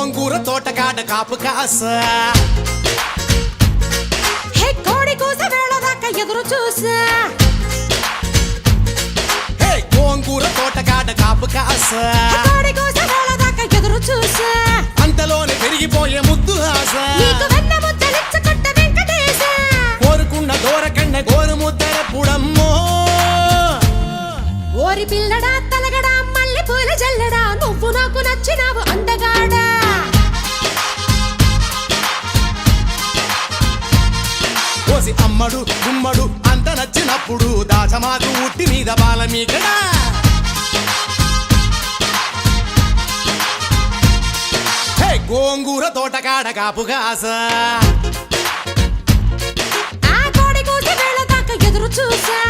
గోంగూర తోటకాడ కాపు కాస హే కోడి కూస వేళ దాకా ఎదురు చూసా హే గోంగూర తోటకాడ కాపు కాస కోడి కూస వేళ దాకా ఎదురు చూసా అంతలోనే పెరిగిపోయే ముద్దు ఆశ నీకు వెన్న ముద్దలిచ్చుకుంట వెంకటేశ కోరుకున్న దూరకన్న గోరు ముద్దర పుడమ్మో ఓరి పిల్లడా తలగడా మల్లె పూల జల్లడా నువ్వు నాకు నచ్చినావు అందగాడా కోసి అమ్మడు గుమ్మడు అంత నచ్చినప్పుడు దాచమాకు ఉట్టి మీద బాల మీకడా హే గోంగూర తోటకాడ కాపు కాస ఆ కోడి కూస వేళ దాకా ఎదురు చూసా